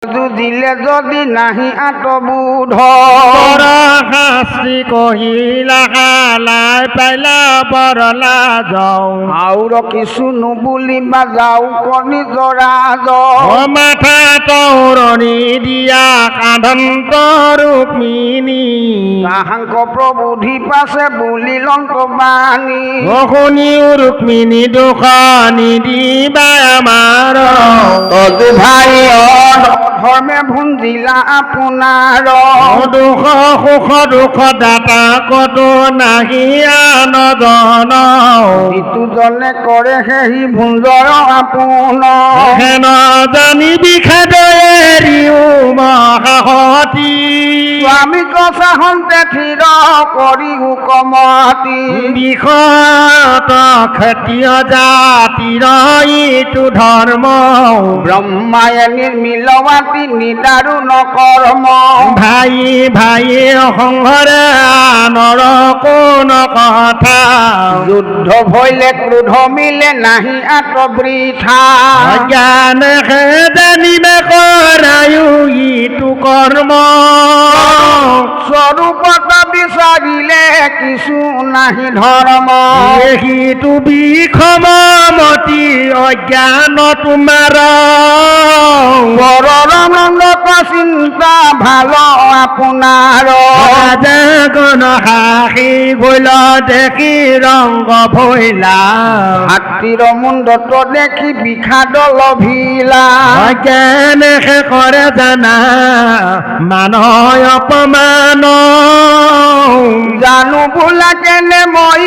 দিলে যদি নাহি আতবোধ শাস্তি কহিলা কালাই পাইলা বৰলা যাও আউৰ কিছু নুবুলিবা যাও কণী জৰা মাথা তৰণি দিয়া কান্ধন্ত ৰুক্মিণী তাহাঙ্ক প্ৰবোধি পাছে বুলি লন্ত বাণী শুনিও ৰুক্মিণী দুখ নিদিবা আমাৰ তদু ভাই ধৰ্মে ভুঞ্জিলা আপোনাৰ দুখ সুখ দুখ দাতা কতো নাহি নজন যিটো জনে কৰে সেই ভুঞ্জৰ আপোন হেন জানি বিষাদ এৰিও মহাসতী স্বামী কচাহন্তে থিৰ কৰি হুকমতি বিষত ক্ষত্ৰিয় জাতিৰ ইটো ধৰ্ম ব্ৰহ্মায়ে নিৰ্মিলৱাতি নিদাৰু নকৰ্ম ভাই ভাই সংহৰে আনৰ কোন কথা যুদ্ধ ভইলে ক্ৰোধ মিলে নাহি আতবৃথা জ্ঞান জানিবে কৰায়ো ইটো কৰ্ম স্বৰূপত বিচাৰিলে কিছু নাহি ধৰ্ম সিটো বিষমতি অজ্ঞান তোমাৰ পৰৰমনত চিন্তা ভাল আপোনাৰ গণ হাসি গল দেখি ৰংগ ভৈলা হাতীৰ মুণ্ডত দেখি বিষাদ লভিলা জ্ঞান কৰে জানা মানৱ অপমান জানো বোলা কেনে মই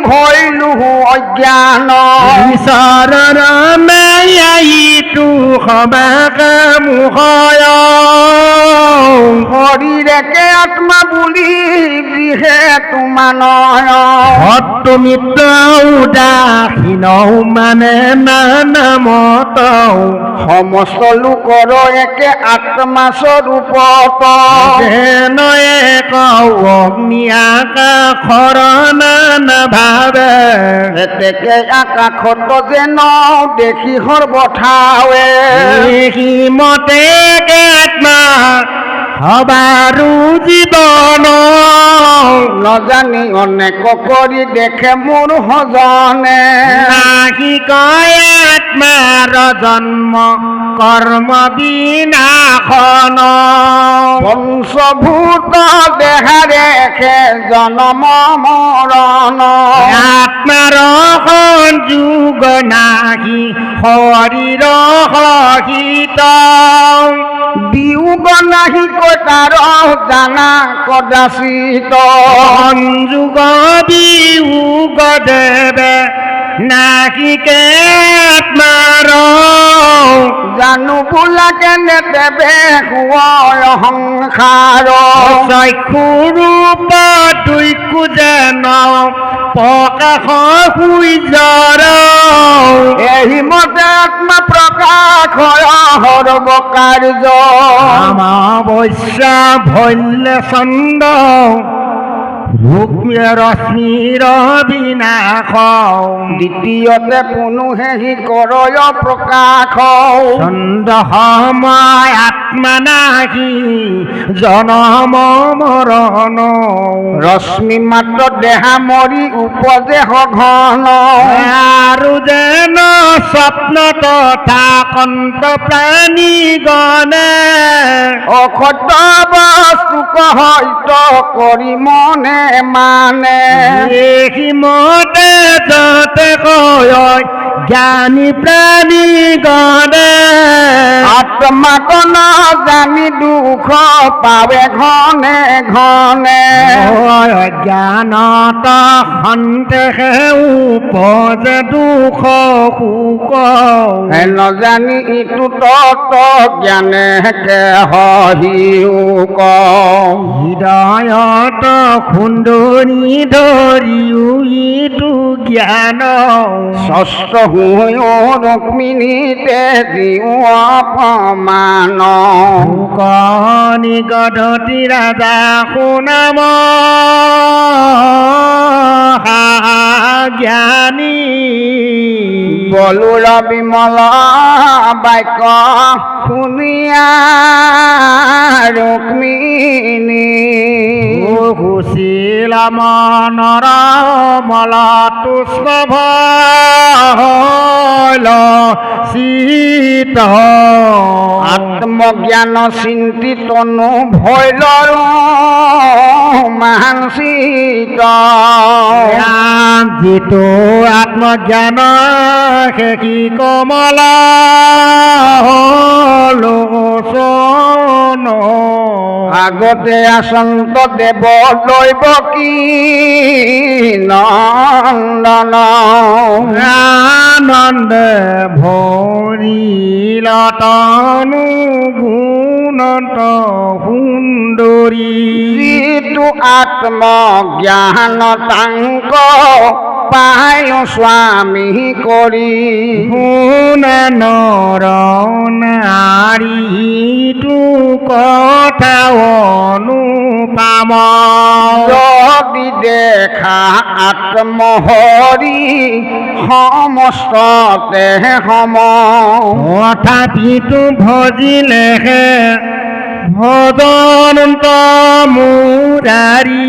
ভৈলো অজ্ঞান ঈশ্বৰৰ মায়াইটো সবাক মুখয় শৰীৰেকে আত্মা বুলি যিহেতু মানয় সত্য মিত্ৰ উদাসীন মানে নামত সমস্ত লোকৰ একে আত্মা স্বৰূপত যেন এক অগ্নি আকাশৰ ভাবে এতেকে আকাশত যেন দেখি সৰ্বঠাৱে মতে আত্মা সবাৰো জীৱন নজানি অনেক কৰি দেখে মোৰ সজনে নাহি কয় আত্মাৰ জন্ম কৰ্ম বিনাশন পঞ্চভূত দেহাৰে জনম মৰণ আত্মাৰ সংযোগ নাহি শৰীৰ সহিত বিয়োগ নাহি তাৰ জানা কদাচিত সংযোগ বিয়োগ দেৱে নাহিকে আত্মাৰ জানো বোলা কেনে দেৱে শুৱৰ সংসাৰ চক্ষুৰূপ দুইকো যেন প্ৰকাশ সূৰ্যৰ এই মতে আত্মা প্ৰকাশ সৰ্ব কাৰ্য আমাবস্যা ভল্য চন্দ ৰশ্মিৰ বিনাশ দ্বিতীয়তে পুনুহে সি কৰয় প্ৰকাশ চন্দ্ৰ সময় আত্মা নাহি জনম মৰণ ৰশ্মি মাত্ৰ দেহা মৰি উপজে সঘন আৰু যেন স্বপ্ন তথা কন্ত প্ৰাণী গণে অসত্য বস্তুক সত্য কৰি মনে মানে মতে যতে কয় জ্ঞানী প্ৰাণী গণে আত্মাক জানি দুখ পাৱে ঘনে ঘনে জ্ঞানত সন্দেহে উপজে দুখ সুখ নজানি ইটো তত্ত্ব জ্ঞানে হহিও হৃদয়ত খুন্দনি ধৰিও ইটো জ্ঞান ষষ্ঠ হুঁয়ো ৰুক্মিণীতে দিওঁ মান কণি গধতি ৰাজা সুনাম জ্ঞানী বলুৰ বিমল বাক্য শুনিয়া ৰুক্মিণী সুশীল মনৰ মল তুষ্প ভল শীত আত্মজ্ঞান চিন্তিতনু ভৈলৰো মানসিত যিটো আত্মজ্ঞান শেষি কমল লোচন আগতে আচন্ত দেৱ দৈৱ কি নন্দন আনন্দে ভৰিল তনু গুণত সুন্দৰী যিটো আত্মজ্ঞান তাংক পায় স্বামী কৰি শুনা নৰ নাৰীটো কথা অনুপাম যদি দেখা আত্মহৰি সমস্ততে সম তথাপিতো ভজিলেহে ভজনন্ত মুৰাৰী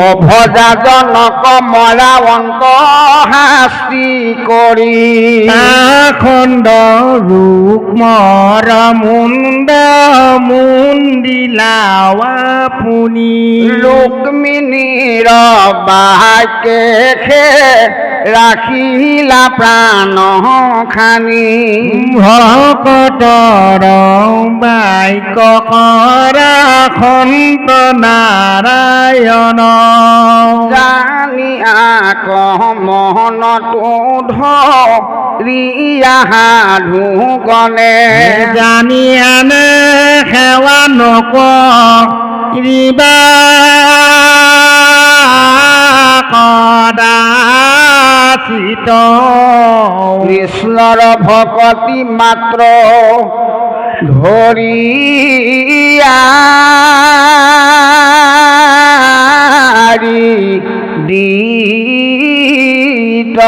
অভজা জনক মৰাৱন্ত শাস্তি কৰি খণ্ড ৰুক্মৰ মুণ্ড মুণ্ডিলাৱা পুনি ৰুক্মিণীৰ বাক্যে ৰাখিলা প্ৰাণ খানি ভকতৰ বাক্য কৰা সন্ত নাৰায়ণ জানি আক মনতো ধৰিয়া সাধু গণে জানি আনে সেৱা নকৰিবা কদাচিত কৃষ্ণৰ ভকতি মাত্ৰ ধৰিয়াৰি দিত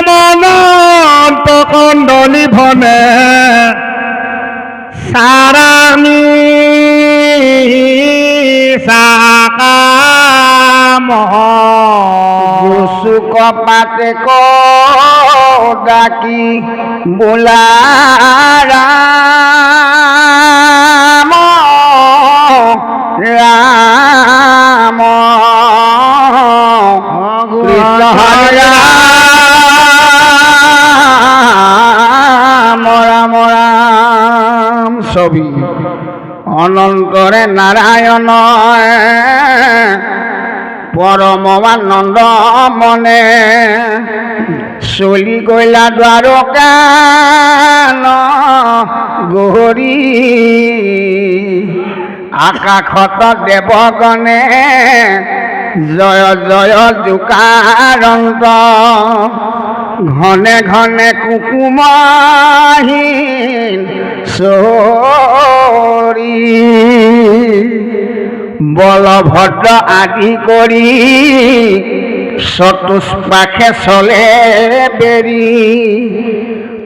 মনত কন্দলি ভনে সাৰামি সাকাম গুচুক পাতে ডাকি বোলা ৰাম ৰাম কৃষ্ণ হৰে ৰাম ৰাম ৰাম ছবি অনন্তৰে নাৰায়ণ পৰমানন্দ মনে চলি গলা দ্বাৰকা গৰি আকাশত দেৱগণে জয় জয় জোকাৰন্ত ঘনে ঘনে কুকুমহীন চৰি বলভদ্ৰ আদি কৰি চতুষ্পাশে চলে বেৰি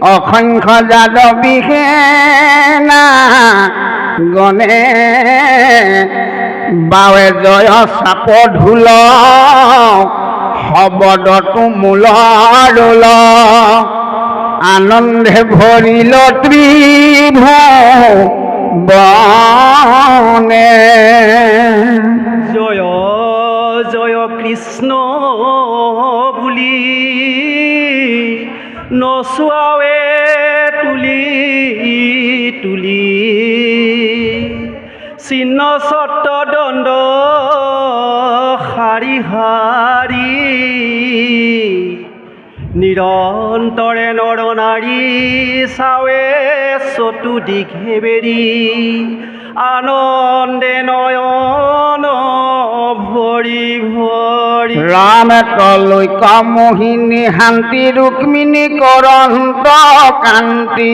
অসংখ্য যাদৱী সেনা গণে বাৱে জয় চাপ ঢোল শব্দটো মূল ৰোল আনন্দে ভৰিল ত্ৰিভুৱনে জয় জয় কৃষ্ণ বুলি নচুৱাৱে তুলি তুলি চিহ্ন ছত্ৰ দণ্ড শাৰী শাৰী নিৰন্তৰে নৰ নাৰী চাৱে চতু দিঘে বেৰি আনন্দে নয়ন ভৰি ভৰি ৰাম তলৈ কমোহিনী শান্তি ৰুক্মিণী কৰন্ত কান্তি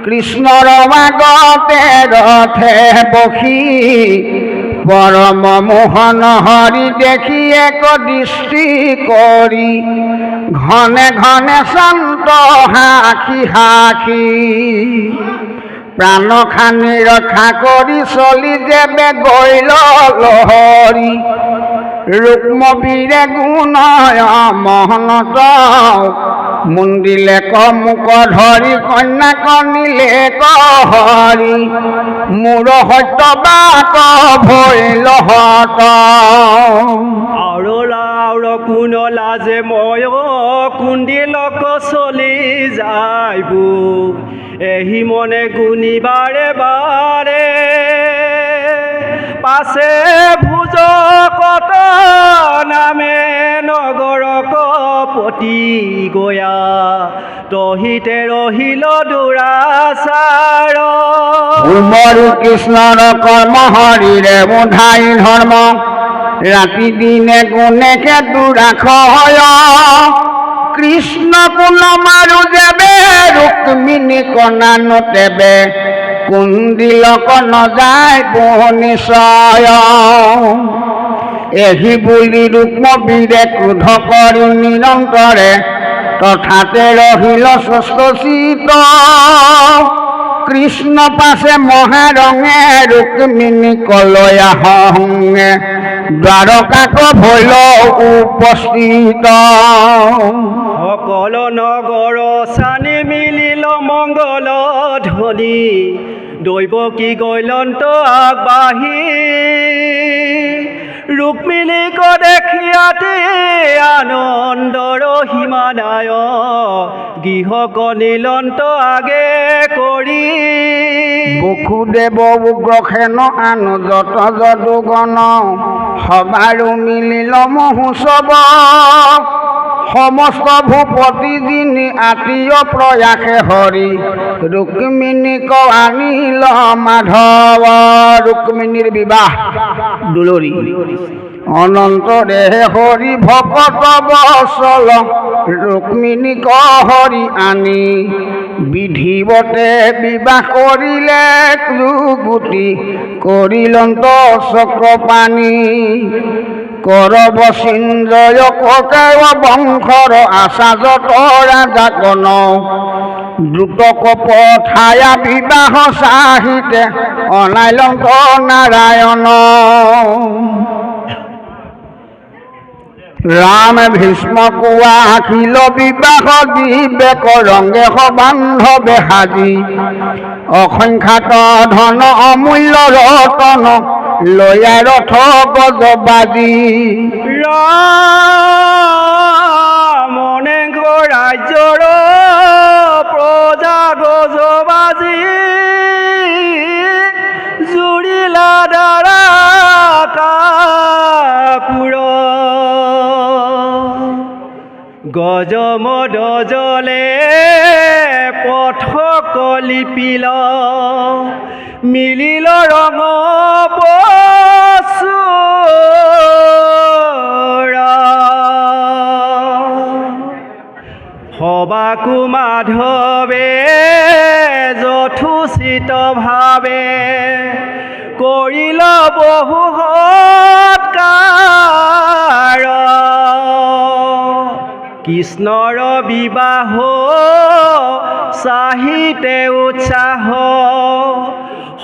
কৃষ্ণৰ আগতে ৰথে বসি পৰম মোহন হৰি দেখি এক দৃষ্টি কৰি ঘনে ঘনে শান্ত হাসি হাসি প্ৰাণ খানি ৰক্ষা কৰি চলি যেবে গৈল লহৰি ৰুক্মবীৰে গুণয় মহনত মুন্দিলে কমুক ধৰি কন্যাক নিলে কহৰি মোৰ সত্যবাক ভৈল হত আৰু লাউৰ কোন লাজে মই কুন্দিলক চলি যাইব এহি মনে গুণি বাৰে বাৰে পাছে ভুজ কত নামে নগৰ কপতি গয়া তহিতে ৰহিল দুৰাচাৰ উমৰি কৃষ্ণৰ কৰ্ম হৰিৰে বোধাই ধৰ্ম ৰাতি দিনে গুণেকে দুৰাখয় কৃষ্ণ কোন মাৰু যেবে ৰুক্মিণী কণা নতেবে কুন্দিলক নযায় নিশ্চয় এহি বুলি ৰুক্মবীৰে ক্ৰোধ কৰি নিৰন্তৰে তথাতে ৰহিল সস্তচিত কৃষ্ণ পাছে মহাৰঙে ৰুক্মিণী কলয়া সংগে দ্বাৰকাক ভৈল উপস্থিত সকল নগৰ চানি মিলিল মংগল ধ্বনি দৈৱকী গৈলন্ত আগবাঢ়ি ৰুক্মিণীক দেখিয়াতে আনন্দৰ সীমানায় গৃহক নীলন্ত আগে কৰি বসুদেৱ উগ্ৰসেন আনু যত যদুগণ সবাৰো মিলিল মহোৎসৱ সমস্ত ভূপতি দিনী আত্মীয় প্ৰয়াসে হৰি ৰুক্মিণীক আনিল মাধৱ ৰুক্মিণীৰ বিবাহ দুলৰি অনন্ত দেহে হৰি ভকত বৎসল ৰুক্মিণীক হৰি আনি বিধিবতে বিবাহ কৰিলে যুগুটি কৰিলন্ত চক্ৰপাণি কৰব চিঞ্জয় ককেৱ বংশৰ আচাৰ্যত ৰাজাকন দ্ৰুতক পঠায়া বিবাহ চাহিতে অনাইলন্ত নাৰায়ণ ৰাম ভীষ্ম কোৱা আখিল বিবাহ বিবেক ৰংগে সবান্ধৱে সাজি অসংখ্যাত ধন অমূল্য ৰতন লয়া ৰথ গজবাজি ৰামনে ৰাজ্যৰ প্ৰজা গজবাজি জুৰিলা দ্বাৰা কাপুৰ গজমদ জলে পথ কলিপিল মিলিল ৰঙ সবাকু মাধৱে যথোচিত ভাৱে কৰিল বহু সৎকাৰ কৃষ্ণৰ বিবাহ চাহিতে উৎসাহ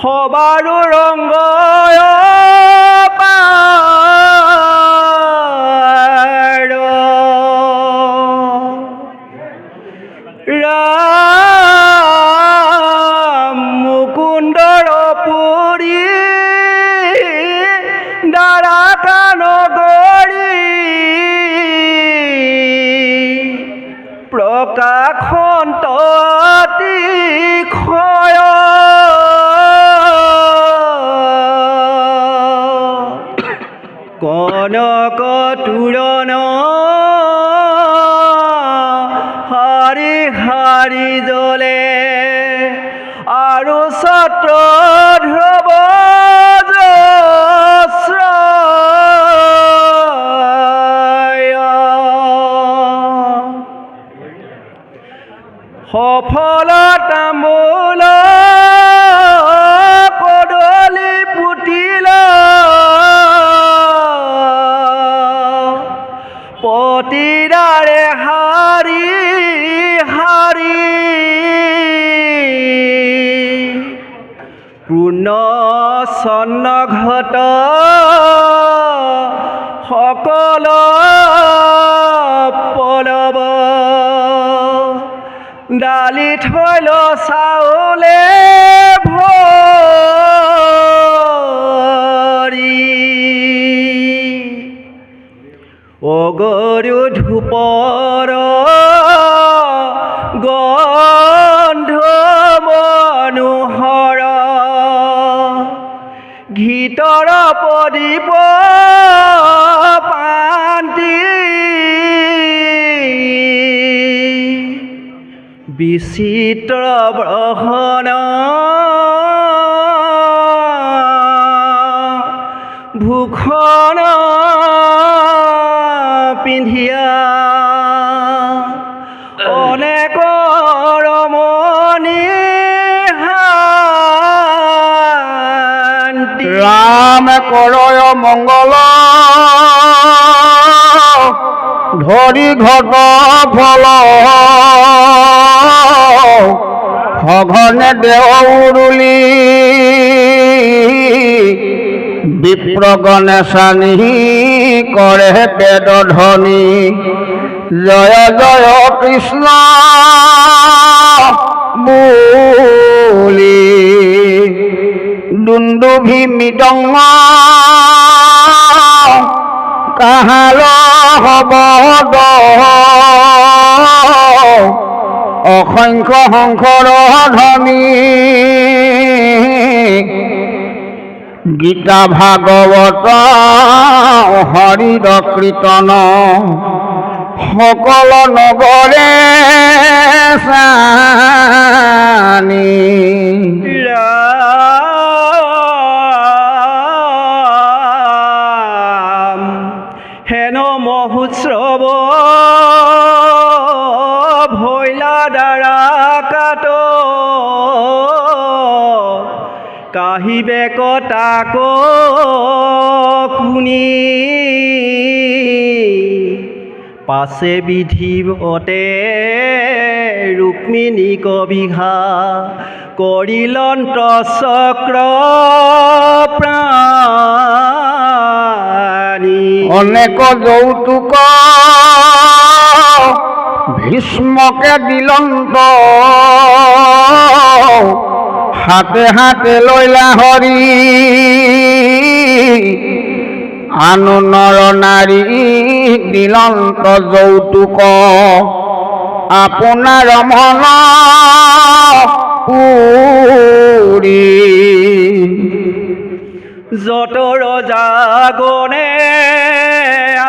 সবাৰো ৰংগ ৰাম মুকুন্দৰ পুৰী দ্বাৰকা নগৰী প্ৰকাশন্ত অতিশয় কনক তোৰণ হাৰি হাৰি জ্বলে আৰু ছত্ৰ ধ্ৰুৱ সফলতা মূল কদলি পুতিল পতিৰাৰে হাৰি হাৰি পূৰ্ণ চন্ন ঘট সকল পলব ডালি থৈল চাউলে ভৰি অগৰু ধূপৰ গন্ধ মনোহৰ ঘিতৰ প্ৰদীপ পান্তি বিচিত্ৰ ব্ৰহণ ভূষণ পিন্ধিয়া অনেক ৰমণী শান্তি ৰাম কৰয় মংগল ধৰি ঘট ফল সঘনে দেউৰুলি বিপ্ৰগণে চানি কৰে বেদ ধ্বনি জয় জয় কৃষ্ণ বুলি দুন্দুভি মৃদঙ্গ কাহাল শব্দ অসংখ্য শংকৰ ধ্বনি গীতা ভাগৱত হৰিৰ কীৰ্তন সকল নগৰে চানি ৰাম হেন মহোৎসৱ ভৈলা দ্বাৰা কাট কাহিবে কটাক শুনি পাছে বিধিবতে ৰুক্মিণী কবিঘা কৰিলন্ত চক্ৰ প্ৰাণী অনেক যৌতুক ভীষ্মকে দিলন্ত হাতে হাতে লৈলা হৰি আনু নৰ নাৰী দিলন্ত যৌতুক আপোনাৰ মন পুৰি যত ৰজাগণে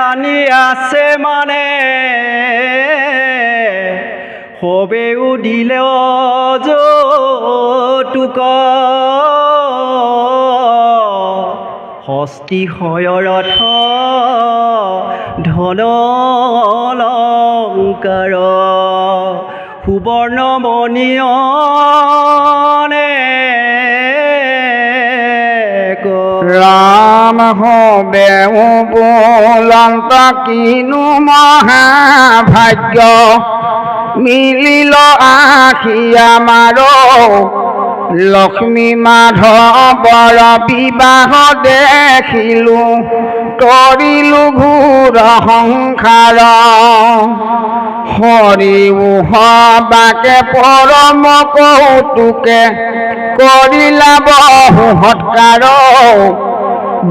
আনি আছে মানে সবেও দিলে যৌতুক হস্তি হয়ৰথ ধন অলংকাৰ সুবৰ্ণমণিয়নে ৰাম হবে বোলন্ত কিনো মহাভাগ্য মিলিল আখি আমাৰ লক্ষ্মী মাধৱৰ বিবাহ দেখিলো কৰিলো ঘোৰ সংসাৰ হৰি বাকে পৰম কৌতুকে কৰিলা বহু সৎকাৰ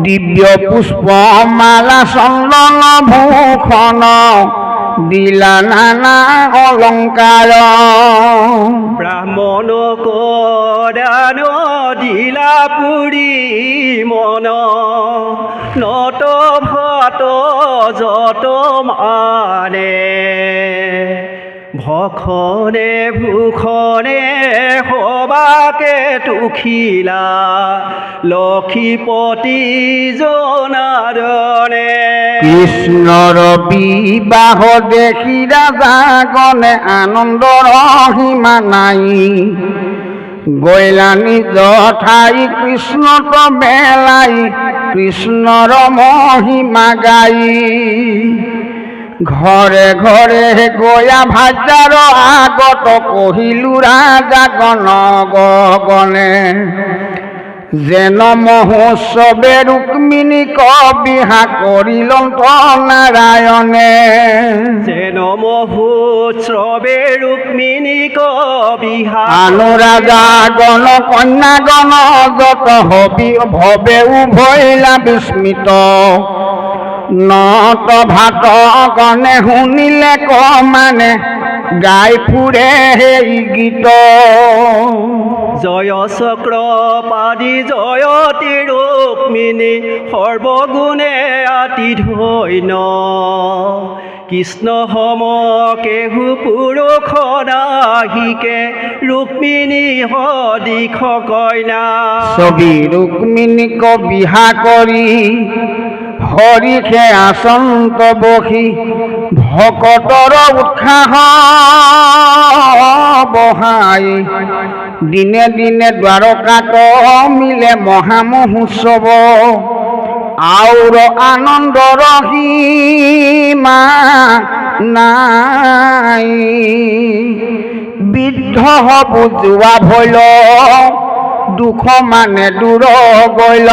দিব্য পুষ্প মালা চন্দন ভূষণ দিলা নানা অলংকাৰ ব্ৰাহ্মণ কদান দিলা পুৰি মন নত ভাত যত মানে ভখনে ভূষণে সবাকে তুখিলা লক্ষীপতি জনাৰ্দনে কৃষ্ণৰ বিবাহ দেখি ৰাজাগণে আনন্দৰ সীমা নাই গৈলা নিজ ঠাই কৃষ্ণত বেলাই কৃষ্ণৰ মহিমা গাই ঘৰে ঘৰে গয়া ভাজাৰ আগত কহিলো ৰাজা গণে যেন মহোৎসৱে ৰুক্মিণীক বিহা কৰিল নাৰায়ণে যেন মহোৎসৱে ৰুক্মিণীক বিহা আনো ৰাজা গণ কন্যাগণ যত হবি ভৱে উভৈলা বিস্মিত নত ভাত গণে শুনিলে মানে গাই ফুৰে সেই গীত জয় চক্ৰ পাদি জয়তী ৰুক্মিণী সৰ্বগুণে আতি ধন্য কৃষ্ণ সম কেহু পুৰুষ নাহিকে ৰুক্মিণী সদিশ কইনা ছবি ৰুক্মিণীক বিহা কৰি হৰিষে আচন্ত বসি ভকতৰ উৎসাহ বহাই দিনে দিনে দ্বাৰকাত মিলে মহামহোৎসৱ আউৰ আনন্দৰ সীমা নাই বৃদ্ধ বুজোৱা ভৈল দুখ মানে দূৰ গৈল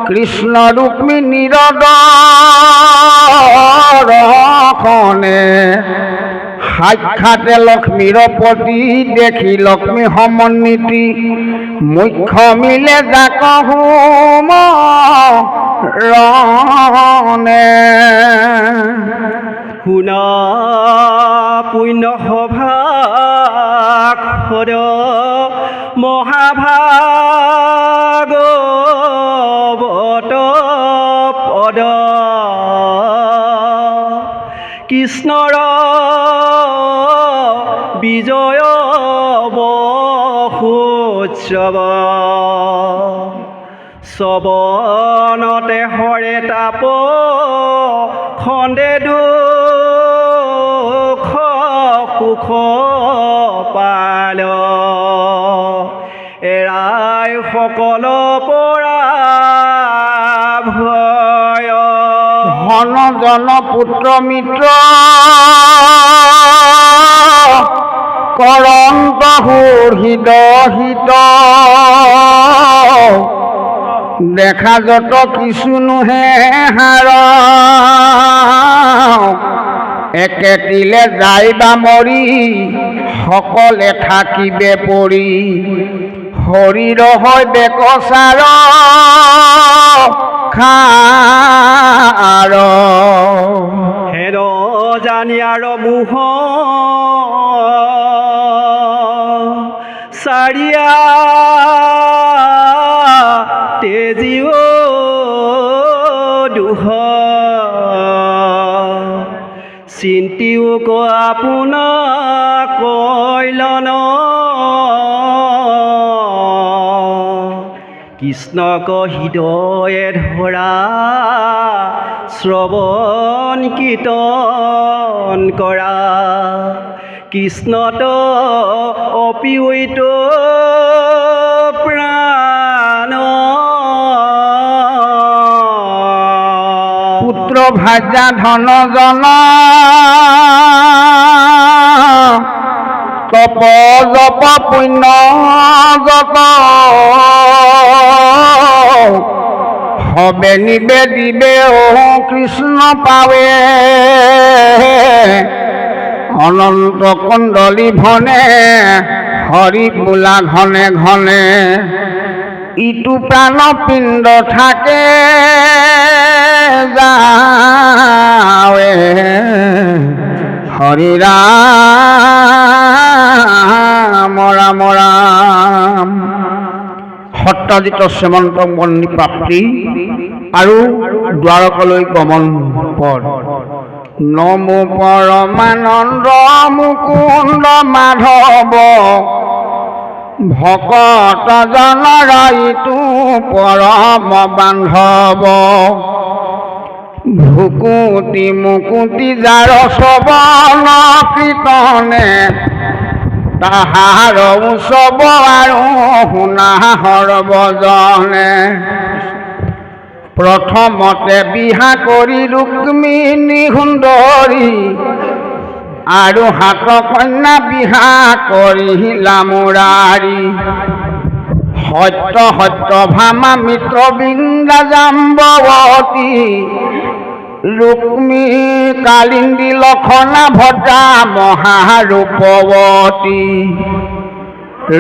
কৃষ্ণ ৰুক্মিণীৰ দৰ্শনে সাক্ষাতে লক্ষ্মীৰ পতি দেখি লক্ষ্মী সমন্বিতি মুখ্য মিলে যাক হোম ৰণে শুনা পুণ্য সভাখৰ মহাভাগৱত পদ কৃষ্ণৰ বিজয় মহোৎসৱ শ্ৰৱণতে হৰে তাপ খণ্ডে দুখ সুখ পাল এৰাই সকল পৰা ভয় ধন জন পুত্ৰ মিত্ৰ কৰন্ত সুহৃদ হিত দেখা যত কিছু নোহে হাৰ একে তিলে যাইবা মৰি সকলে থাকিবে পৰি হৰিৰ হয় বেকচাৰ খাৰ হেৰ জানিয়াৰ মোহ চাৰিয়া তেজিও দুহ চিন্তিও ক আপোনাক কৈলন কৃষ্ণক হৃদয়ে ধৰা শ্ৰৱণ কীৰ্তন কৰা কৃষ্ণত অপিয়িত প্ৰাণ পুত্ৰ ভাজা ধন জন তপ জপ পুণ্য জপ হবে নিবে দিবে ও কৃষ্ণ পাৱে অনন্ত কুণ্ডলী ভনে হৰি বোলা ঘনে ঘনে ইটো প্ৰাণ পিণ্ড থাকে যাৱে হৰি ৰাম ৰাম ৰাম সত্ৰাজিত শ্ৰীমন্ত মন্দিৰ প্ৰাপ্তি আৰু দ্বাৰকালৈ গমন পথ নমো পৰমানন্দ মুকুন্দ মাধৱ ভকত জনৰ ইটো পৰম বান্ধৱ ভুকুতি মুকুতি যাৰ শ্ৰৱণ কীৰ্তনে তাহাৰ উৎসৱ আৰু শুনা সৰ্বজনে প্ৰথমতে বিহা কৰি ৰুক্মিণী সুন্দৰী আৰু হাত কন্যা বিহা কৰিলা মুৰাৰী সত্য সত্য ভামা মিত্ৰ বৃন্দা জাম্বৱতী ৰুক্মী কালিন্দী লক্ষণা ভদ্ৰা মহাৰূপৱতী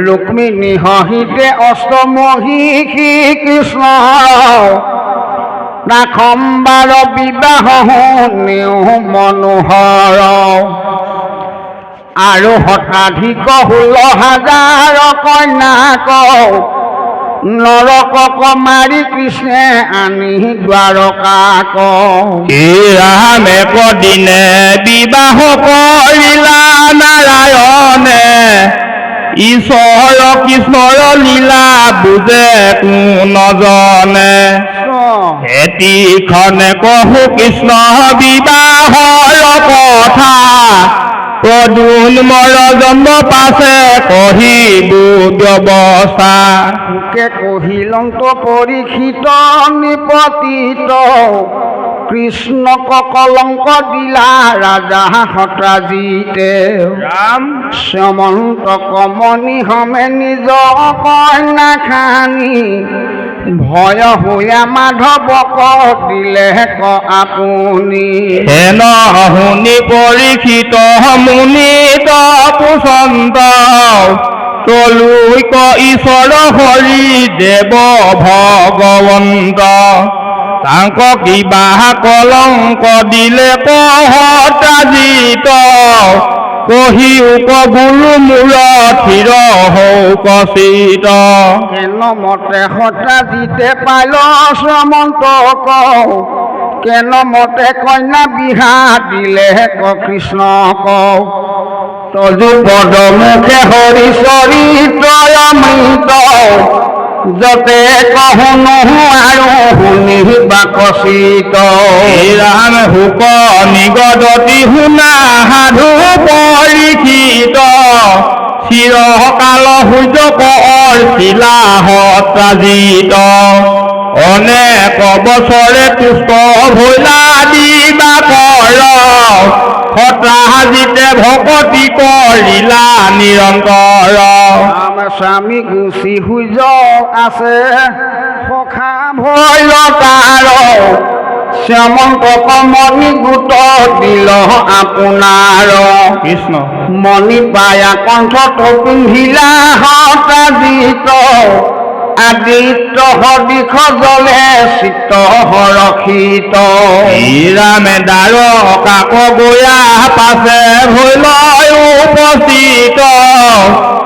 ৰুক্মিণী সহিতে অষ্টমহী শ্ৰীকৃষ্ণ নাখম্বাৰ বিবাহ শুনিও মনোহৰ আৰু শতাধিক 16,000 কন্যাক নৰকক মাৰি কৃষ্ণে আনি দ্বাৰকাক ৰামে কদিনে বিবাহ কৰিলা নাৰায়ণে ঈশ্বৰ কৃষ্ণৰ লীলা বুজে নজনে এটিখনে কহু কৃষ্ণ বিবাহৰ কথা পদুন মৰ জন্ম পাছে কহিব ব্যৱস্থা সুকে কহিলন্ত পৰীক্ষিত নিপতিত কৃষ্ণক কলংক দিলা ৰাজা সত্ৰাজিতে ৰাম শ্যামন্ত কমনি হমে নিজ কন্যা খানি ভয় হোয়া মাধৱক দিলে ক আপুনি হেন শুনি পৰীক্ষিত মুনি তপুচন্দ তলুই ক ঈশ্বৰ হৰি দেৱ ভগৱন্ত তাংক কিবা কলংক দিলে কহতাজিত কহিও কগুৰু মূৰ থিৰ হৌ কচিত কেন মতে সত্ৰাজিতে পাইল শ্যামন্তক কেন মতে কন্যা বিহা দিলে ক কৃষ্ণক তজু পদমুখে হৰি চৰিত্ৰ অমৃত যতে কহু নহু আৰু শুনিবা কচিত ৰাম হুক নিগদতি শুনা সাধু পৰীক্ষিত চিৰকাল সূৰ্যক শিলা সত্ৰাজিত অনেক বছৰে তুষ্ট ভৈলা দিবা কৰ সত্ৰাজিতে ভকতি কৰিলা নিৰন্তৰ ৰাম স্বামী গুচি সূৰ্য আছে সখা ভৈল তাৰ শ্যামন্তক মণি গোট দিল আপোনাৰ কৃষ্ণ মণি পায়া কণ্ঠত পিন্ধিলা সত্ৰাজিত আদিত্য সদিশ জলে চিত্ত সৰক্ষিত ৰামে দ্বাৰকাক গয়া পাছে ভৈল উপস্থিত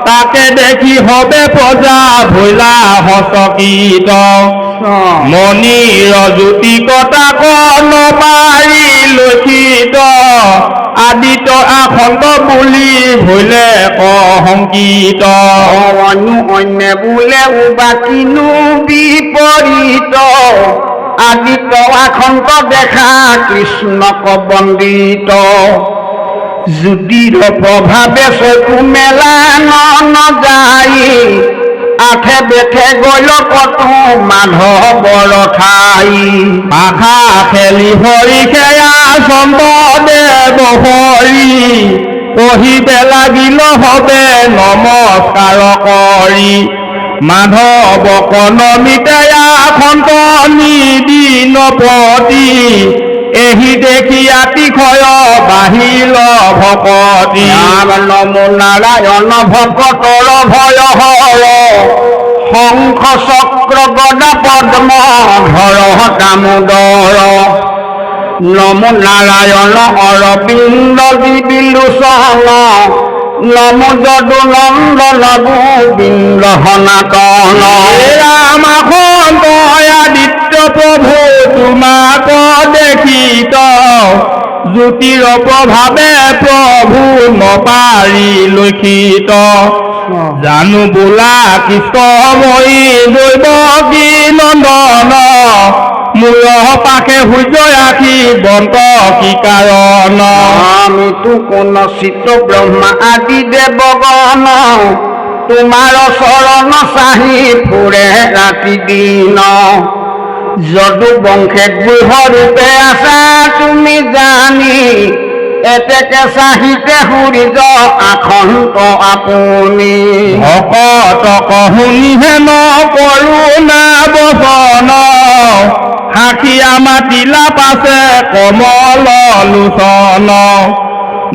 তাকে দেখি হবে প্ৰজা ভৈলা হচকিত মণিৰ জ্যোতি কটাক নপাৰি লক্ষিত আদিত আসন্ত বুলি ভৈলে কশংকিত অন্য বোলে বাকিনো বিপৰীত আদিত্য আসন্ত দেখা কৃষ্ণক বন্দিত জ্যোতিৰ প্ৰভাৱে চকু মেলা নযায় আঠে বেঠে গল কতো মাধৱৰ ঠাই আশা খেলি হৰি খেয়া সম্পদেৱ হৰি কহিবে লাগিল হবে নমস্কাৰ কৰি মাধৱক নমিতেয়া সন্তনি দিনপতি এহি দেখি আতিশয় বাহিল ভকতি ৰাম নমো নাৰায়ণ ভকতৰ ভয় হৰ শংখ চক্ৰ গদা পদ্ম ধৰ দামোদৰ নমো নাৰায়ণ অৰবিন্দ বিলোচন নমো যদু নন্দন গোবিন্দ সনাতন ৰাম আদিত্য প্ৰভু তোমাক দেখিত জ্যোতিৰ প্ৰভাৱে প্ৰভু নপাৰি লক্ষিত জানো বোলা কৃষ্ণময়ী দৈৱকী নন্দন মূল পাশে সূৰ্য ৰাখি বন্ত কি কাৰণ আমিতো কোন চিত ব্ৰহ্মা আদি দেৱগণ তোমাৰ চৰণ চাহি ফুৰে ৰাতি দিন যদু বংশে গৃহ ৰূপে আছা তুমি জানি এতেকে চাহিতে সূৰ্য আখন্ত আপুনি ভকতক শুনিহে ন কৰোণা বচন সাক্ষীয়া মাতিলা পাছে কমল লোচন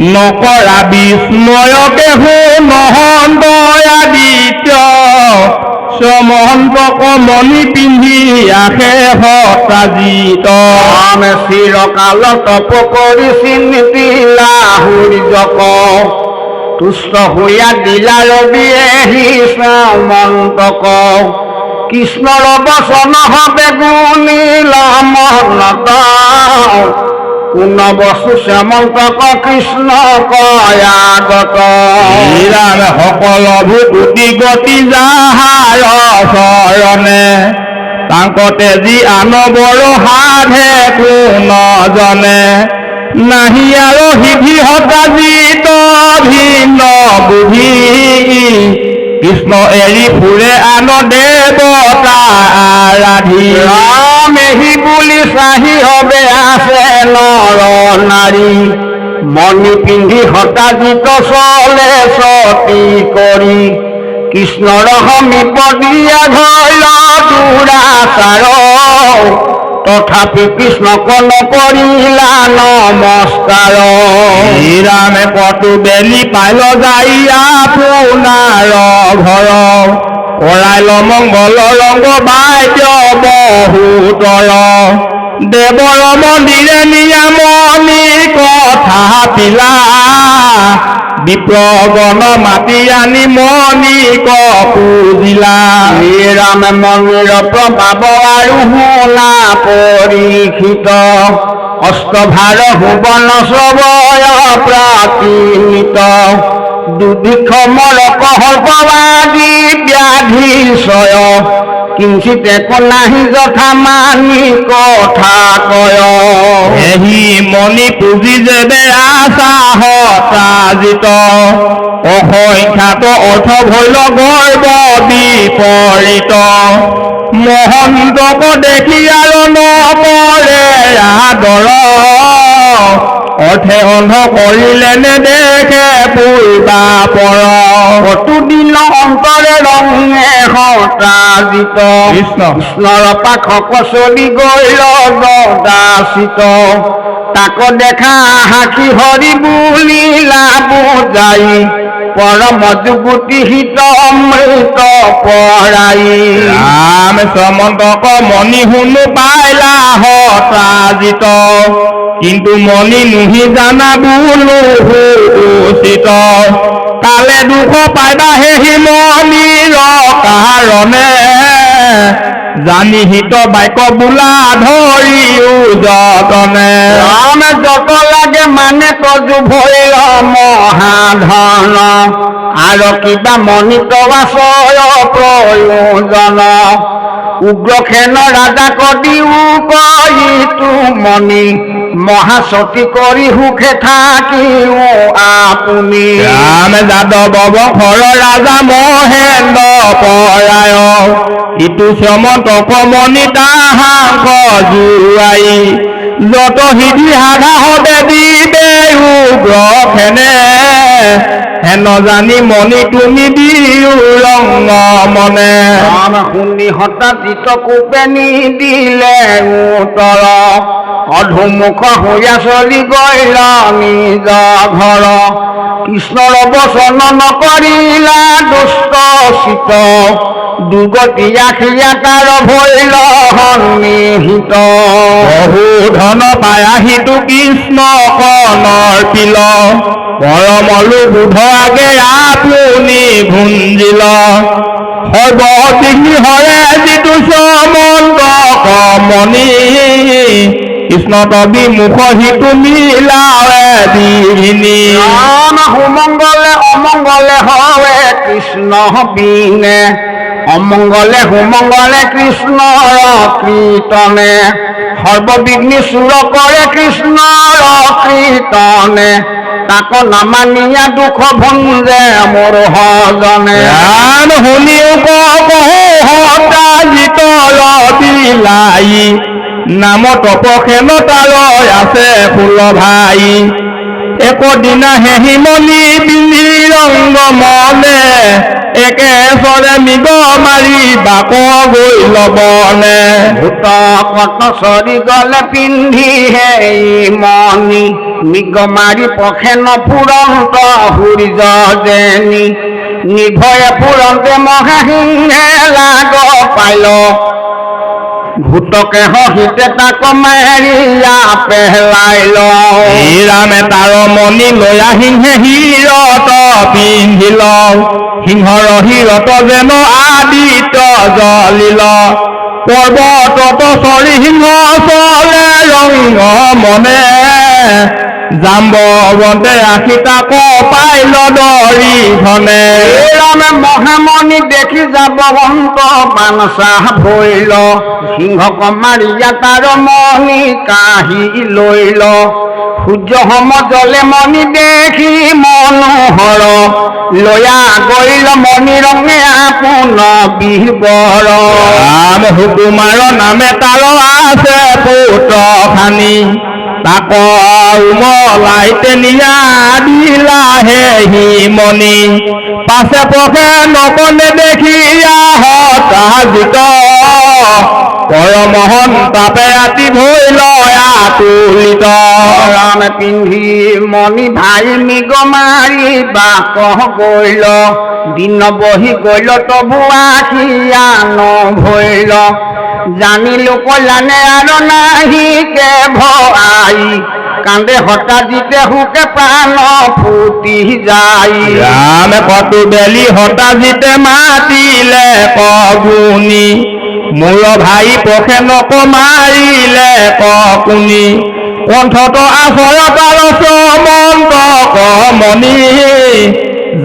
নকৰা বিস্ময়কে নহন্ত আদিত্য সমন্তক মণি পিন্ধি আহে সতাজিত আমি চিৰকাল তপ কৰি চিন্তিলা সূৰ্যক তুষ্ট হৈয়া দিলা ৰবিয়ে সি শ্যামন্তক কৃষ্ণৰ বচন হবে গুণিলা মনত কোন বস্তু শ্যামন্তক কৃষ্ণ কয়াগত ৰাম সকল ভূতি গতি যাহাৰ চৰণে তাংকতে যি আন বৰ সাধে কোন জনে নাহি আৰু সিদ্ধি হতাজিত ভিন্ন বুদ্ধি কৃষ্ণ এৰি ফুৰে আন দেৱতা আৰাধি ৰামেহি বুলি চাহি হবে আছে নৰ নাৰী মণি পিন্ধি হতাজিত চলে সতী কৰি কৃষ্ণৰ সমীপ দিয়া ধৈল দুৰাচাৰ তথাপি কৃষ্ণক নকৰিলা নমস্কাৰ ৰামে পটু বেলি পাইল যাই আপোনাৰ ঘৰ কৰাইল মংগল ৰংগ বাদ্য বহুতৰ দেৱৰ মন্দিৰে নিয়ামনি কথা পিলা বিপ্ৰগণ মাতি আনি মণি পুজিলা ৰামে মন্দিৰ প্ৰভাৱ আৰু শুনা পৰীক্ষিত অষ্টভাৰ ভুৱন শ্ৰৱয় প্ৰাকীৰ্ণিত দুদিশ মৰ কল্পবাদী ব্যাধি ছয় কিঞ্চিত একো নাহি যথা মানি কথা কয় এহি মণি পুজি যেবে আশা হতাজিত অসংখ্যাত অৰ্থ ভৈল গৰ্ব বিপৰীত মহন্তক দেখি আৰু নপৰে আদৰ অৰ্থে অন্ধ কৰিলে নেদেখে পূৰ্বা পৰ প্ৰতিদিন অন্তৰে ৰঙে সতাজিত কৃষ্ণৰ পাখক চলি গৈ দাসিত তাক দেখা সাক্ষী হৰি বুলিলা বুজাই পৰম যুগুতি হিত অমৃত পৰাই ৰাম সমন্তক মণি শুনো পাইলা হতাজিত কিন্তু মণি নুহি জানা বোলো উচিত কালে দুখ পাইবা সেই মণিৰ কাৰণে জানি হিত বাক্য বোলা ধৰিও যতনে ৰামে যত লাগে মানে কজু ভৈল মহাধন আৰু কিবা মণিত আছয় প্ৰয়োজন উগ্ৰসেন ৰাজাক দিও কইতো মণি মহাসতী কৰি সুখে থাকিও আপুনি ৰাম যাদৱ বংশৰ ৰাজা মহেন্দ্ৰ পৰায় ইটো সমন্তক মণি তাহাক জুৱাই যত সিদ্ধি সাধা হবে দিবে উগ্ৰসেনে হেন জানি মণি তুমি দিও ৰঙ মনে ৰাম শুনি হঠাৎ কোপে নিদিলে উত্তৰ অধুমুখ হৈয়া চলি গল নিজ ঘৰ কৃষ্ণৰ বচন নকৰিলা দুষ্ট চিত দুৰ্গতি আখিয়া তাৰ ভৈল সন্নিহিত বহু ধন পায়াহিতো কৃষ্ণ কণৰ পিল পৰমলু বুধ আগে আপুনি ভুঞ্জিল সৰ্বদিগ্নি হৰে যিটো সমন্ত মণি কৃষ্ণ তবি মুখ হিতু মিলাৱে দিনি ৰাম সুমংগলে অমংগলে হয় কৃষ্ণ বিনে অমংগলে সুমংগলে কৃষ্ণৰ কীৰ্তনে সৰ্ববিঘ্নি চূৰ কৰে কৃষ্ণৰ কীৰ্তনে তাক নামানিয়া দুখ ভঞ্জে মোৰ সজনে ৰাম শুনিও কহু হতা জিতল বিলাই নাম তপসেন তালৈ আছে ফুল ভাই একদিনা হেহিমণি বিলি ৰংগ মনে একেচৰে মৃগ মাৰি বাক গৈ লবনে ভূত কত চৰি গলে পিন্ধি হেই মণি মৃগ মাৰি পখেন ফুৰন্ত সূৰ্য যেনি নিৰ্ভয়ে ফুৰন্তে মহাসিংহে লাগ পাইল ভূতকে হহিতে তাক মাৰিয়া পেলাই ৰামে তাৰ মণি লৈ সিংহে হিৰত পিন্ধিল সিংহৰ হিৰত যেন আদিত্য জ্বলিল পৰ্বতত চৰি সিংহ চলে ৰংগ মনে জাম্বৱন্তে ৰাখি তাক পাইল দৰি ধনে ৰামে মহামণি দেখি যাবন্ত বানচাহ ভৈল সিংহক মাৰিয়া তাৰ মণি কাঢ়ি লৈল সূৰ্য সম জলে মণি দেখি মনোহৰ লয়া গৈল মণি ৰঙে আপোন বিহবৰ ৰাম সুকুমাৰ নামে তাৰ আছে পুত্ৰ খানি তাক উমলাইতে নিয়া দিলা হেহি মণি পাছে পখে নকনে দেখিয়া হতাজিত পৰমহন তাপে ৰাতি ভৈল আতুলিত ৰামে পিন্ধি মণি ভাই মৃগ মাৰি বাক গৈল দিন বহি গৈল তবু আখিয়া নভৈল জানিলো কল্যাণে আৰু নাহি কে ভয় কান্দে হতা জিতে হুকে প্ৰাণ ফুটি যায় ৰামে কটু বেলি হতা জিতে মাতিলে কগুনি মোৰ ভাই পখে নক মাৰিলে কুনি কণ্ঠত আচৰ তাৰ মন্ত কমনি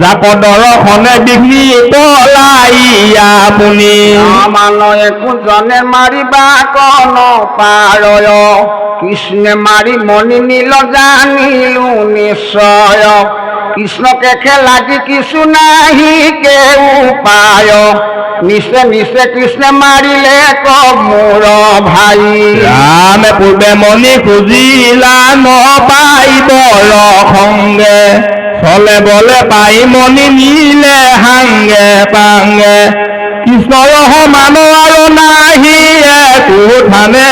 জাক দৰ্শনে বিঘ্নি পলাইয়া আপুনি মানুহে কোজনে মাৰিবা কন পাৰয় কৃষ্ণে মাৰি মণি নীল জানিলো নিশ্চয় কৃষ্ণকে খেলাজি কিছু নাহি কে উপায় নিশ্চয় নিশ্চয় কৃষ্ণে মাৰিলে ক মোৰ ভাই ৰামে পূৰ্বে মণি খুজিলা নপাই বৰ সংগে চলে বলে পাই মণি নিলে হাংগে পাংগে কৃষ্ণৰ সমান আৰু নাহি একোধানে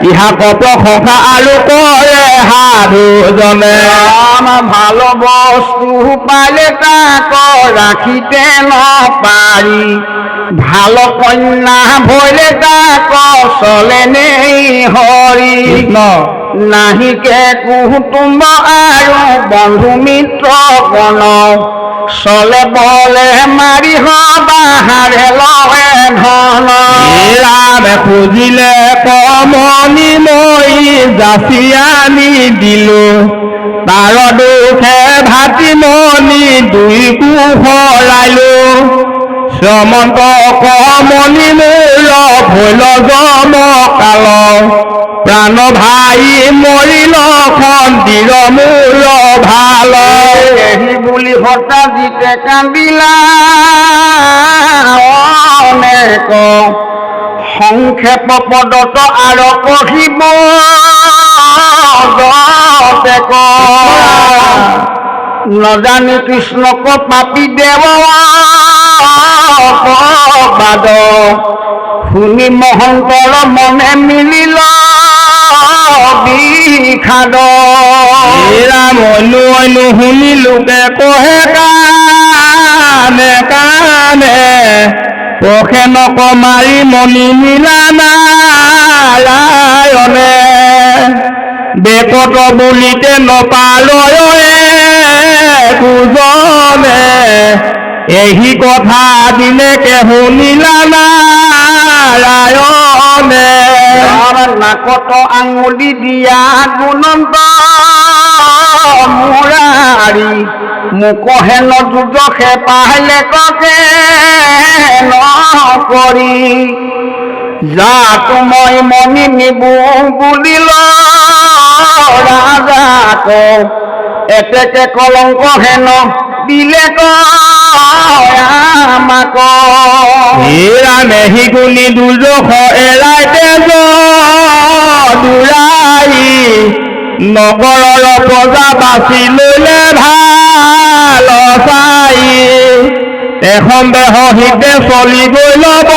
ইহাক প্ৰশংসা আৰু কৰে সাধুজনে আমাৰ ভাল বস্তু পালে তাক ৰাখিতে নপাৰি ভাল কন্যা ভৈলে তাক চলে নেই হৰি নাহিকে কুটুম্ব আৰু বন্ধু মিত্ৰ গণ চলে বলে মাৰি বাহাৰে লয়ে ধন ৰামে খুজিলে কমনি মই যাচি আনি দিলো তাৰ দুখে ভাতি মণি দুই কুহৰাইলো শ্ৰমন্ত কমনি মূল ভৈল জম কাল প্ৰাণ ভাই মৰিল খন্দিৰ মূল ভাল এহি বুলি হতা জিতে কান্দিলা অনেক সংক্ষেপ পদত আৰু কহিব নজানি কৃষ্ণক পাপি দেৱ বাদ শুনি মহন্তৰ মনে মিলিল বিষাদ ৰাম অনু অনু শুনি লোকে কহে কানে কানে পখে নক মাৰি মণি মিলা নাৰায়ণে বেকত বুলিতে নপালয়ে কুজনে এহি কথা দিনেকে শুনিলা নাৰায়ণে বনে নাকত আঙুলি দিয়া গুণন্ত মুৰাৰী মোক হেন দুজখে পাহিলে ককে নকৰি যাক মই মনি নিবো বুলিল ৰাজাক এতেকে কলংক হেন দিলে আমাক ৰামে সিগুনি দুজখ এৰাই তেজ দুৰাই নগৰৰ প্ৰজা বাচি ললে ভাল চাই এখন দেহ হিতে চলি গৈ লব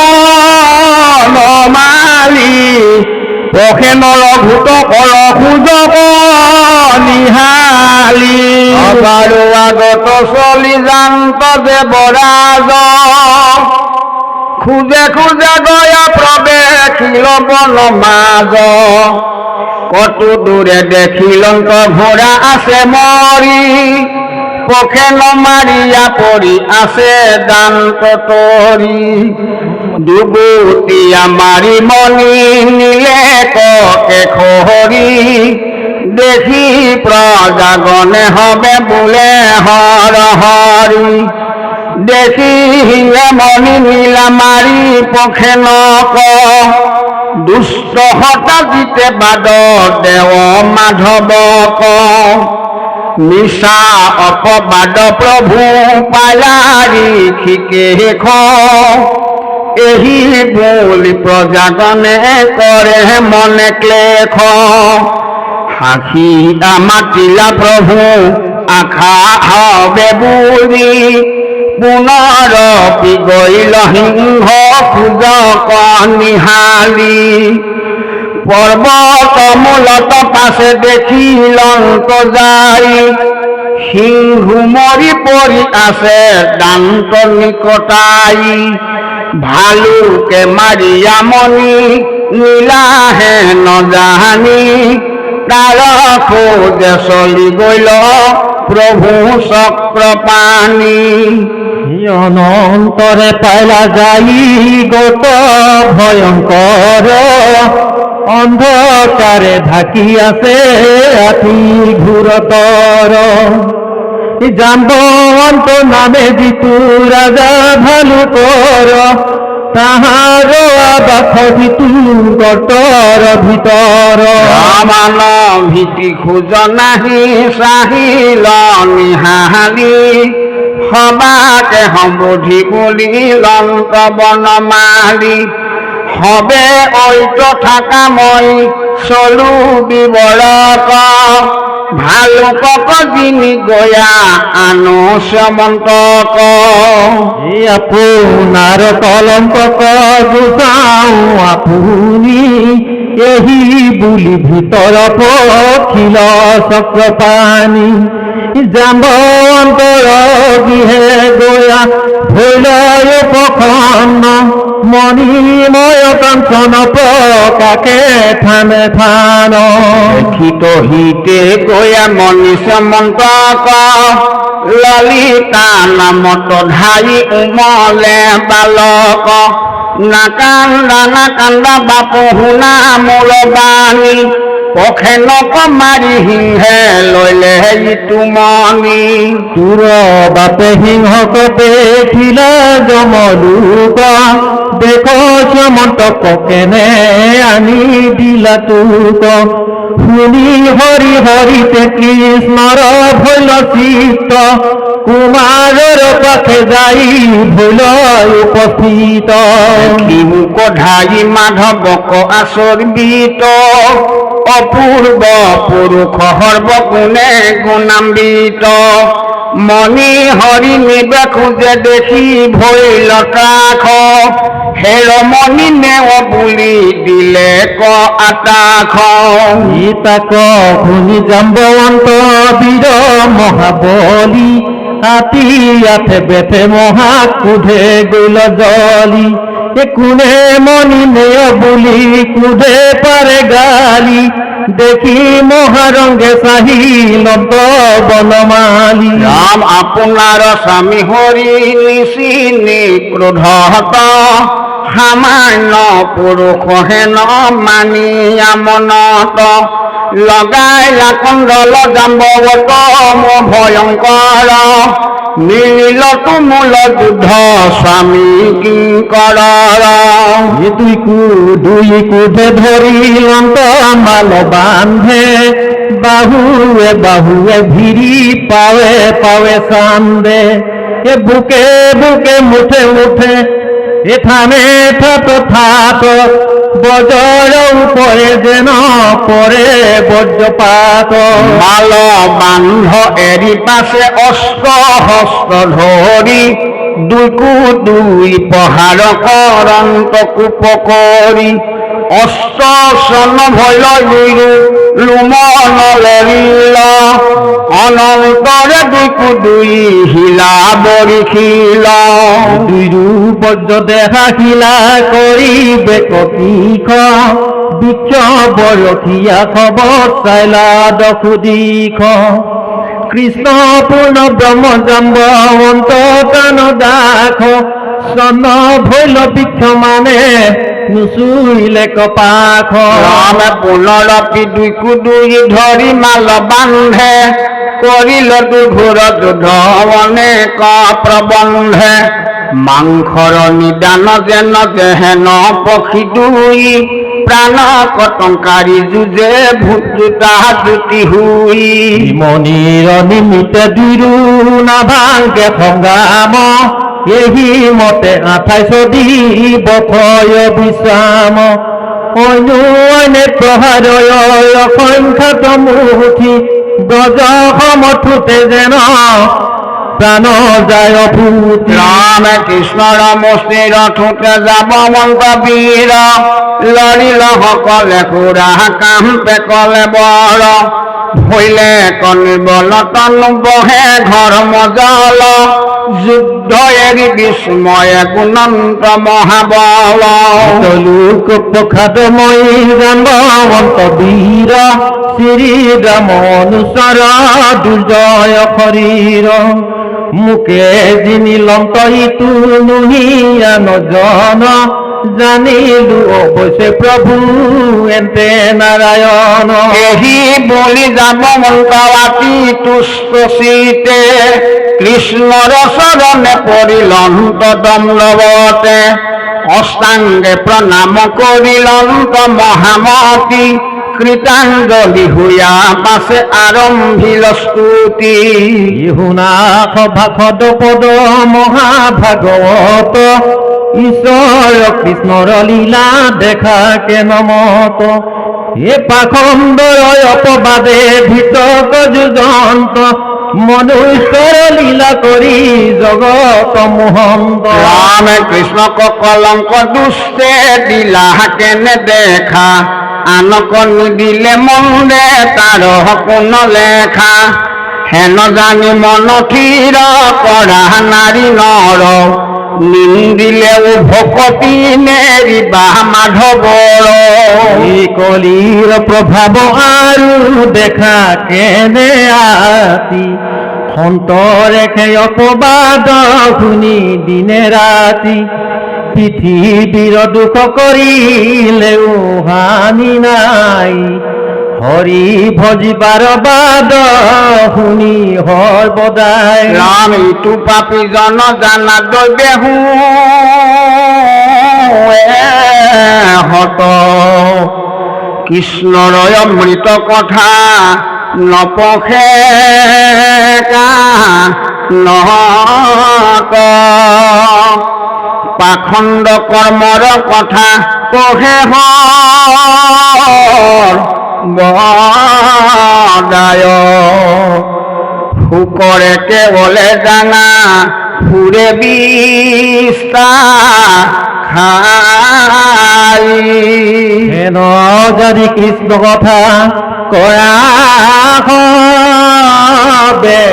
নমালি পখেনৰ ভূত কৰ সুজক নিহালি বাৰু আগত চলি যান্ত দেৱৰাজ খোজে খোজে গয়া প্ৰৱেশিল বন মাজ কতো দূৰে দেখিলন্ত ঘোঁৰা আছে মৰি পখে নমাৰিয়া পৰি আছে দান্ত তৰি দুগুটিয়া মাৰি মনি নিলে ককে খৰি দেখি প্ৰজাগণে হবে বোলে হৰ হৰি দেখিলে মনি নীলা মাৰি পখে নক দুষ্ট হতা জিতে বাদ দেৱ মাধৱক নিশা অপবাদ প্ৰভু পায়াৰি শিকেশ এহি বুলি প্ৰজাগণে কৰে মনে ক্লেশ হাসি মাতিলা প্ৰভু আশা হবে বুলি পুনৰপি গৈল সিংহ পূজক নিহালি পৰ্বত মূলত পাছে দেখিলন্ত যাই সিংহু মৰি পৰি আছে দান্ত নিকটাই ভালুকে মাৰিয়া মনি নীলাহে নজানি তাৰ খোজে চলি গৈল প্ৰভু চক্ৰপাণি অনন্তরে পাইলা যাই গত ভয়ঙ্কর অন্ধকারে ঢাকি আছে আঠি ঘুরতর জাম্বন্ত নামে জিতু রাজা ভালুকর তাহার আবাস জিতু গটর ভিতর মান ভীতি খোজ নাহি চাহিল নিহালি সবাকে সম্বোধি বুলি লন্ত বনমালি হবে ঐত থাকা মই চলু বিবৰক ভালুকক যিনি গয়া আনো শ্যামন্তক আপোনাৰ কলংকক গুচাওঁ আপুনি এহি বুলি ভিতৰ পখিল চক্ৰপাণি জাম্বন্তৰ গৃহে গয়া ভৈলয় পখন মণিময় কাঞ্চন প্ৰকাশে থানে থান দেখিত হিতে গয়া মণি শ্যামন্তক ললিতা নামত ধাৰি উমলে বালক নাকান্দা বাপু শুনা মূল বাণী পখে নক মাৰি সিংহে লৈলে ইটো মণি তোৰ বাপে সিংহক দেখিলে জমলোক দেখ শ্যামন্তক কেনে আনি দিলা তোক শুনি হৰি হৰিতে কৃষ্ণৰ ভৈল চিত্ত কুমাৰৰ পাখে যাই ভৈল উপস্থিত মোক ধাৰি মাধৱক আচৰ্বিত অপূৰ্ব পুৰুষ সৰ্বগুণে গুণান্বিত মণি হৰি নিবে খোজে দেখি ভৈল কাষ হেৰ মণি নেও বুলি দিলে ক আতাখ তাক শুনি জাম্বৱন্ত বীৰ মহাবলী হাতী আঠে বেঠে মহাকুধে গল জলি কোনে মণি নেয় বুলি কুধে পাৰে গালি দেখি মহাৰংগে চাহি লন্ত বনমালি ৰাম আপোনাৰ স্বামী হৰি নিচিনি ক্ৰোধত সামান্য পুৰুষ হেন মানিয়া মনত লগাইলা কণ্ডল জাম্বৱত মোৰ ভয়ংকৰ মিলিল তুমুল যুদ্ধ স্বামী কিংকৰ দুই কুধে ধৰি লন্ত মাল বান্ধে বাহুৱে বাহুৱে ভিৰি পাৱে পাৱে চান্দে এ বুকে বুকে মুঠে মুঠে এথানে থাত থাত বজৰ উপৰে যেন পৰে বজ্ৰপাত মাল বান্ধ এৰি পাছে অস্ত্ৰ হস্ত্ৰ ধৰি দুই পহাৰ কৰন্ত কোপ কৰি অস্ত্ৰ চন ভয় লুমনলেৰিল অনন্তৰে দুই শিলা বৰিশিল দুইৰো বজ্ৰ দেখা শিলা কৰি বেকীখ বিক্ষ বৰখীয়া খবৰ চাইলা দখুদিখ কৃষ্ণ পূৰ্ণ ব্ৰহ্ম জাম্বৱন্ত কান দাখ চন ভৈল বৃক্ষ মানে নুচুৰিলে কপাখ ৰামে পুনৰপি দুই ধৰি মাল বান্ধে কৰিল দুঘোৰ যুদ্ধ অনেক প্ৰবন্ধে মাংসৰ নিদান যেন যেহেন পক্ষী দুই প্ৰাণ কটংকাৰী যুঁজে ভূতজোতা জুতি হুই মণিৰ নিমিত্তে দুইৰো নাভাংকে সংগ্ৰাম এহি মতে 28 দিব ভয় বিশ্ৰাম অন্যনে প্ৰহাৰয় অসংখ্যাত মুঠি ব্ৰজ সমৰ্থুতে যেন প্ৰাণ যায় ভূতি ৰাম কৃষ্ণৰ মুষ্টিৰ ঠোঁটে যাবন্ত বীৰ লৰিল সকলে খুৰা কাম পেকলে বৰ ভৈলে কনিবল তনু বহে ঘৰ মজল যুদ্ধ এৰি বিস্ময়ে গুণন্ত মহাবল লোক প্ৰসাদময়ী জাম্বৱন্ত বীৰ শ্ৰীৰাম অনুচৰ দুৰ্জয় শৰীৰ মুকে জিনিলম তইতো নুহিয়া নজন জানিলো অৱশ্যে প্ৰভু এন্তে নাৰায়ণ এহি বলি যাবন্ত অতি তুষ্ট চিতে কৃষ্ণৰ চৰণে পৰিলন্ত দণ্ডৱতে অষ্টাংগে প্ৰণাম কৰিলন্ত মহামতী কৃতাঞ্জলি হুয়া পাছে আৰম্ভিল স্তুতি ইহুনাথ ভাষদ পদ মহাভাগৱত ঈশ্বৰ কৃষ্ণৰ লীলা দেখা কেনমত এ পাখণ্ডৰ অপবাদে ভিতক যুজন্ত মনুষ্যৰ লীলা কৰি জগত মোহন্ত ৰামে কৃষ্ণক কলংক দুষ্টে দিলা কেনে দেখা আনক নিদিলে মন্দে তাৰ কোন লেখা হেন জানি মন থিৰ কৰা নাৰী নৰ নিন্দিলে ভকতি নেৰিবা মাধৱৰ এই কলিৰ প্ৰভাৱ আৰু দেখা কেনে আতি সন্তৰেখে অপবাদ শুনি দিনে ৰাতি পৃথিৱীৰ দুখ কৰিলেও হানি নাই হৰি ভজিবাৰ বাদ শুনি সৰ্বদাই ৰাম ইটো পাপী জন জানা দৈবেহু হত কৃষ্ণৰ অমৃত কথা নপখে নহত পাখণ্ড কৰ্মৰ কথা কহে বদায় শুকৰে কেৱলে জানা ফুৰে বিস্তা খাই হেন যদি কৃষ্ণ কথা কৰা হবে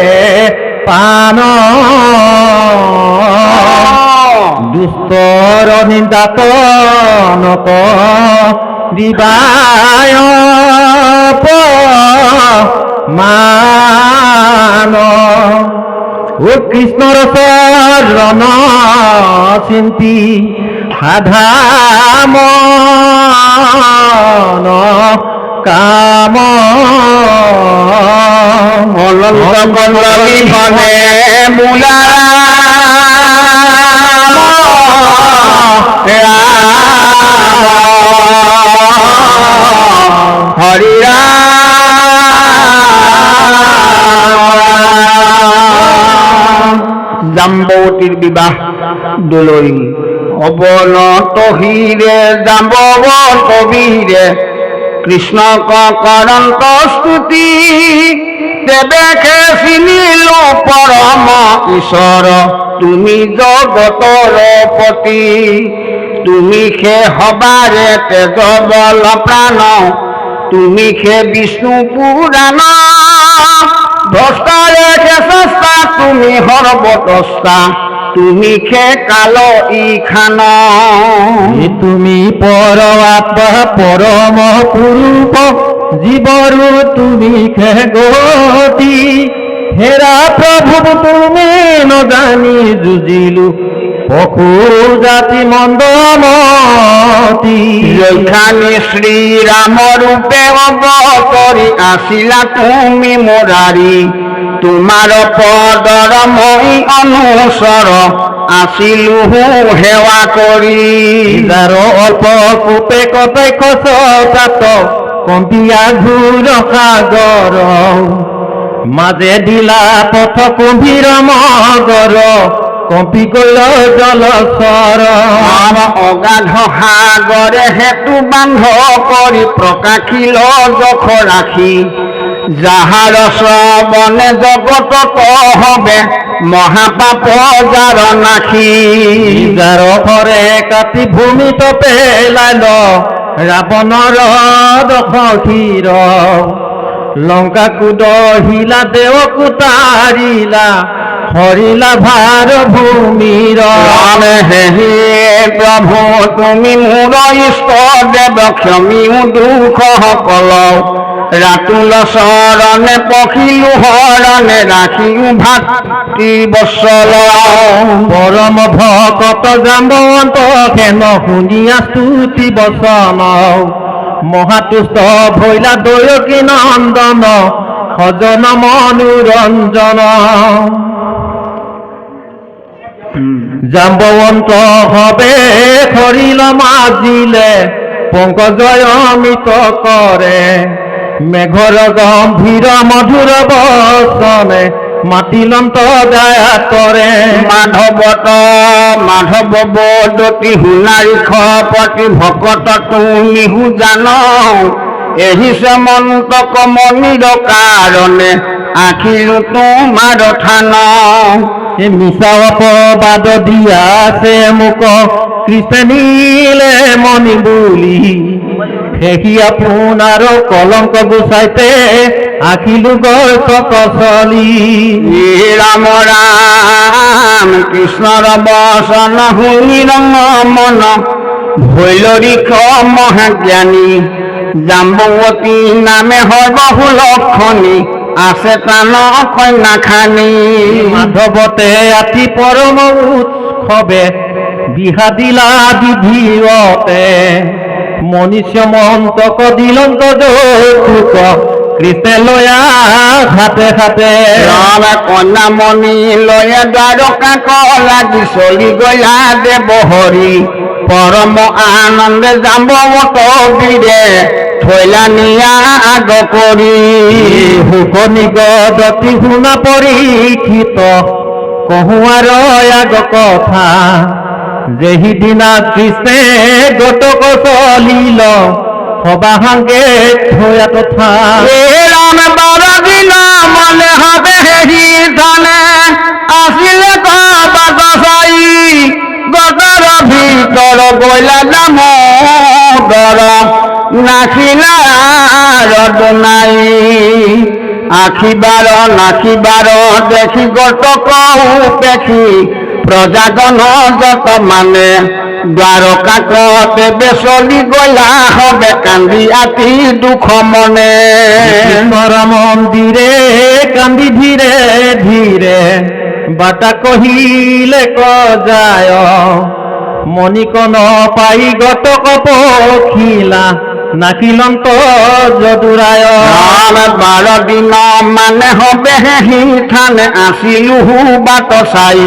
পান দুষ্টৰ নিন্দাত নত দিবায় মান ও কৃষ্ণৰ চৰণ চিন্তি সাধা মন কাম অনন্ত কন্দলী ঘনে মূলা হরি জাম্বতীর বিবাহ দোলই অবনত হীরে জাম্ববত বীরে কৃষ্ণ করন্ত স্তুতি তেবে খে চিনিলো পরম ঈশ্বর তুমি জগতৰ পতি তুমি খে হবাৰে তেজ বল প্ৰাণ তুমি খে বিষ্ণু পুৰাণ ভ্ৰষ্টাৰে খে সস্তা তুমি সৰ্বদ্ৰষ্টা তুমি খে কাল ইখান তুমি পর আত্মা পরম পুরুষ জীবরু তুমি খে গতি হেরা প্রভু তুমি নজানি যুজিলু পশু জাতি মন্দমতি যৈখানি শ্ৰীৰাম ৰূপে অৱতৰি আছিলা তুমি মুৰাৰী তোমাৰ পদৰ মই অনুচৰ আছিলো সেৱা কৰি যাৰ অল্প কোপে কটাই খচাত কম্পিয়া ঘূৰ সাগৰ মাজে দিলা পথ কুম্ভীৰ মগৰ কম্পি গল জলচৰ অগাধ সাগৰে হেতু বান্ধ কৰি প্ৰকাশিল যশ ৰাখি যাহাৰ শ্ৰৱণে জগতত হবে মহাপাপ যাৰ নাশী যাৰ ঘৰে কাটি ভূমিত পেলাইল ৰাৱণৰ দশীৰ লংকাকু দহিলা দেৱকু তাৰিলা হৰিলা ভাৰ ভূমিৰ হে প্ৰভু তুমি মোৰ ইষ্ট দেৱ ক্ষমিও দুখ সকল ৰাতুল চৰণে পখিলো হৰণে ৰাখিও ভাতৃ বৎসল পৰম ভকত জাম্বৱন্ত হেন শুনিয়া স্তুতি বচন মহাতুষ্ট ভৈলা দয়কী নন্দন সজন মনোৰঞ্জন জাম্বৱন্ত হবে খৰিল মাজিলে পংকজয় অমিত কৰে মেঘৰ গম্ভীৰ মধুৰ বচনে মাতিলন্ত দয়া কৰে মাধৱ বদতি সোণাৰী খপতি ভকত তুমি জান এহি সমন্তক মনিৰ কাৰণে আখিৰো তোমাৰ থান মিছা অপবাদ দিয়া আছে মোক কৃষ্ণনীলে মণি বুলি সেহি আপোনাৰ কলংক গুচাইতে আখিলো গছক চলি ৰাম ৰাম কৃষ্ণৰ বচন শুনি ৰঙ মন ভৈলৰী মহাজ্ঞানী জাম্বৱতী নামে সৰ্বহু লক্ষণী আছে প্ৰাণ কন্যা খানি মাধৱতে আতি পৰম উৎসৱে বিহাদিলা বিধিৰতে মনুষ্য মন্তক দিলন্ত যৌতুক কৃষ্ণে লয়া ঘাটে ঘাটে ৰাম কন্যামণি লয়ে দ্বাৰকাক লাগি চলি গলা দেৱ হৰি পৰম আনন্দে জাম্বৱত বীৰে থৈলা নিয়া আগ কৰি সুখ নিগদতি শুনা পৰীক্ষিত কহুৱাৰ আগ কথা যেহিদিনা কৃষ্ণে গতক চলিল সবা সাংগে থৈয়া তথা ৰাম বাৰ দিন মনে হবে হেৰি ধানে আছিলে বাট চাই গতৰ ভিতৰ গলা দামোদৰ নাখিলা ৰদ নাই নাখিবাৰ দেখি গতক পেখি প্ৰজাগণ যত মানে দ্বাৰকাকতে বেচলি গলা হবে কান্দি আতি দুখ মনে মন্দিৰে কান্দি ধীৰে ধীৰে বাটা কহিলে ক যায় মণিকণ পাই গতক পখিলা নাকিলন্ত যদুরায় রাম 12 দিন মানে হবে হিঠানে আসিলু বাট চাই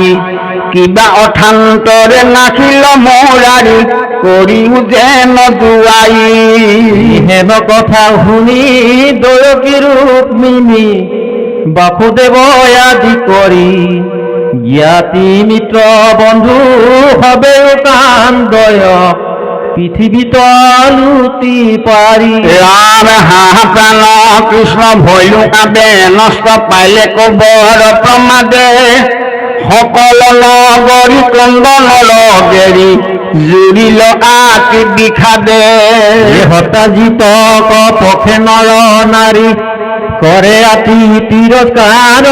কিবা অঠান্তরে নাখিল মোৰাৰী কৰিও যেন জুৱাই হেন কথা শুনি দয়কী ৰুক্মিণী বাসুদেৱ আদি কৰি জ্ঞাতি মিত্ৰ বন্ধু হবে কান্দয় পৃথিৱীত লুটি পাৰি ৰাম হাঁহ প্ৰাণ কৃষ্ণ ভৈলু কাবে নষ্ট পাইলে কবৰ প্ৰমাদে সকল নগৰী ক্ৰন্দন লগেৰি জুৰিল আতি বিষাদে হতাজিত পথে নৰ নাৰী কৰে আতি তিৰস্কাৰ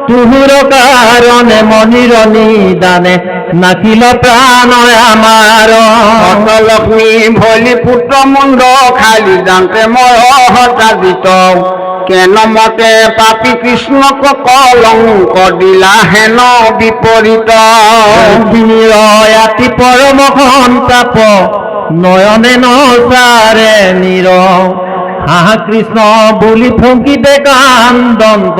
তুহুৰ কাৰণে মনিৰ নিদানে নাকিল প্ৰাণ আমাৰ লক্ষ্মী ভলি পুত্ৰ মুণ্ড খালি জানতে মই হতাজিত কেন মতে পাপী কৃষ্ণক কলংক দিলা হেন বিপৰীত অতি পৰম সন্তাপ নয়নে নচাৰে নিৰ হাঁহ কৃষ্ণ বুলি ফুংকিতে কান্দন্ত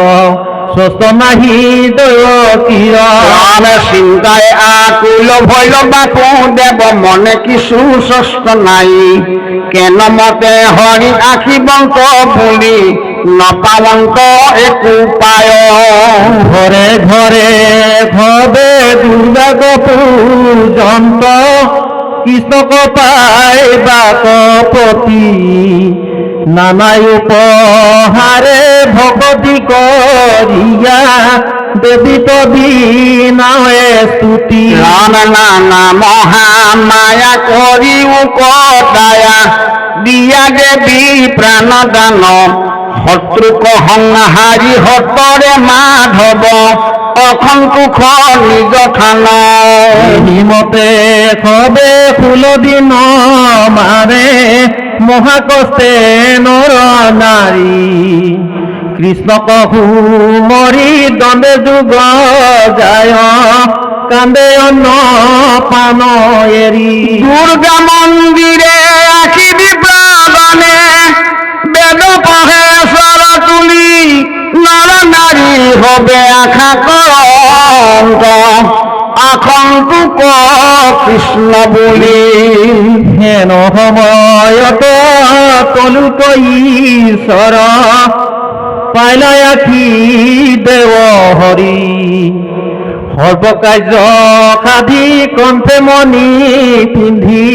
স্বস্ত নাহি দয়কীৰ ৰামে চিন্তাই আকুল ভৈল বাসুদেৱ মনে কিছু স্বস্ত নাই কেন মতে হৰি আশীবন্ত বুলি নপাৱন্ত একো পায় ঘৰে ঘৰে ভবে দুৰ্গাগ পূজন্ত কৃষ্ণক পাই বাকপতি নানাই উপহাৰে ভকতি কৰিয়া দেৱী তবি নাৱে স্তুতি ৰাম নানা মহামায়া কৰিও কটায়া দিয়া দেৱী প্ৰাণদান শত্ৰুক সংহাৰী হতৰে মাধৱ অসন্তোষ নিজ থান মতে সবে 16 দিন মানে মহাকষ্টে নৰ নাৰী কৃষ্ণক মৰি দণ্ডে যুগ যায় কান্দে অন্ন পান এৰি দুৰ্গা মন্দিৰে আখিবি প্ৰাণে বেদ পঢ়ে স্বৰ তুলি নৰ নাৰী হবে আশা কৰন্ত আসন্তোষ কৃষ্ণ বুলি হেন সময়ত কলুক ঈশ্বৰ পাইলা আখি দেৱ হৰি সৰ্বকাৰ্য সাধি কণ্ঠে মণি পিন্ধি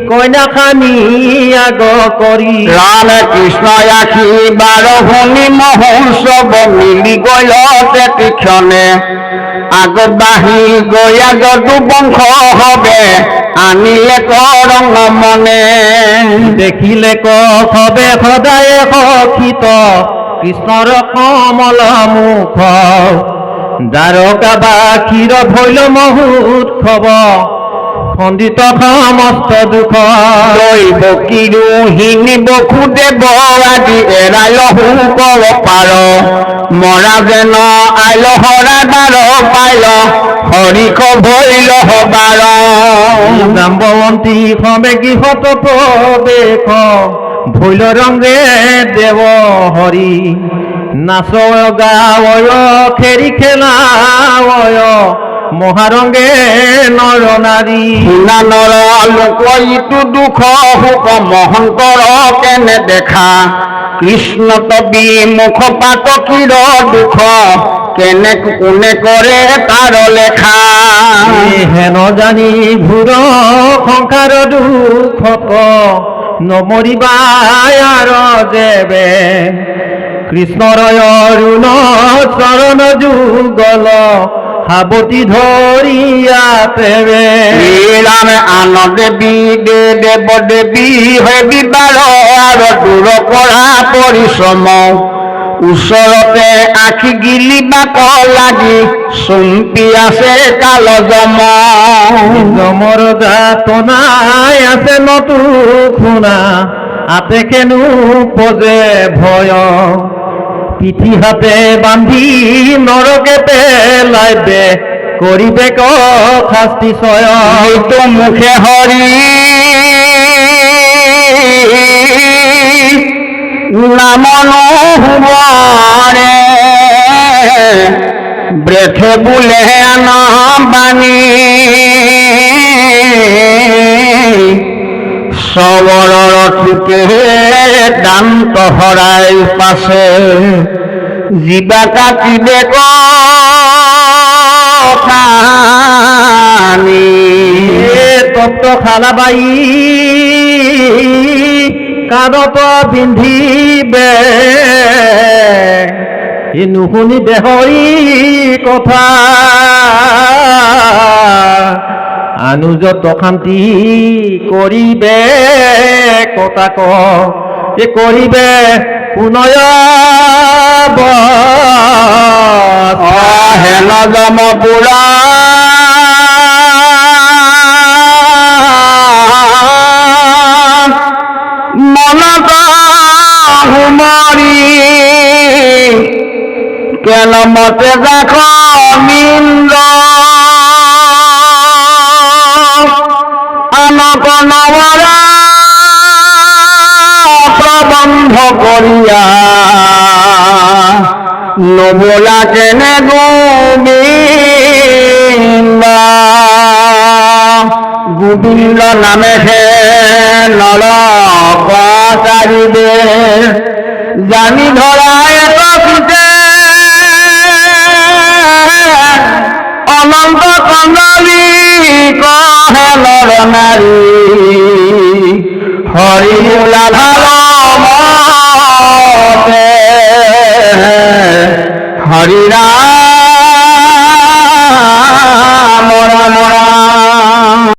কইনা খানি আগ কৰি ৰামে কৃষ্ণ আখি বাৰ শুনি মহোৎসৱ মিলি গলতে তীক্ষণে আগত বাঢ়ি গয়া যদু বংশ হবে আনিলে কৰং মনে দেখিলে কবে সদায় সখিত কৃষ্ণৰ কমল মুখ দ্বাৰকাবাসীৰ ভৈল মহোৎসৱ খণ্ডিত সমস্ত দুখ দৈব কিৰোহিণী বসুদেৱ আদি এৰাল কৰ পাৰ মৰা যেন আইল হৰা বাৰ পাইল হৰিক ভৈল হবাৰ জাম্বৱন্তী সবে গৃহত প্ৰৱেশ ভৈল ৰংগে দেৱ হৰি নাচ গাৱয় খেৰি খেলাৱয় মহাৰংগে নৰ নাৰী শুনা নৰ লোক ইটো দুখ সুখ মহন্তৰ কেনে দেখা কৃষ্ণ তবি মুখ পাতকীৰ দুখ কেনে কোনে কৰে তাৰ লেখা হেন জানি ঘূৰ সংসাৰ দুখক নমৰিবায়াৰ যেবে কৃষ্ণৰ অৰুণ চৰণ যুগল সাৱতী ধৰিয়া তেবে ৰামে আন দেৱী দেৱ দেৱী হৈ বিবাৰ আৰু দূৰ কৰা পৰিশ্ৰম ওচৰতে আখি গিলিবাক লাগি চুম্পি আছে কাল জমৰ যাতনাই আছে নতু শুনা আতে কেনো পজে ভয় পিঠি হাতে বান্ধি নৰকে পেলাই দে কৰিবে ক শাস্তি স্বয়ং এইটো মুখে হৰি নামনো হুবৰে ব্ৰেথে বোলে আন বাণী সবৰৰ ঠিকে দান্ত হৰাই পাছে জীৱা কাটিবে কানি তপ্ত খালাবাই কাণত পিন্ধিবে নুশুনিবে হৰি কথা অনুজত শান্তি কৰিবে কটাক কৰিবে পুনয় হেন যমপুৰা মনত হুমৰি কেলমতে যাখ মিন্দ্ৰ আনক নৱৰা প্ৰবন্ধ কৰিয়া নবোলা কেনে গোবিন্দ নামেহে নৰকাৰিবে জানি ধৰা একপিতে অনন্ত কন্দলী কহে নৰ নাৰী হৰি ওলাধাৰ মতে হৰি ৰাম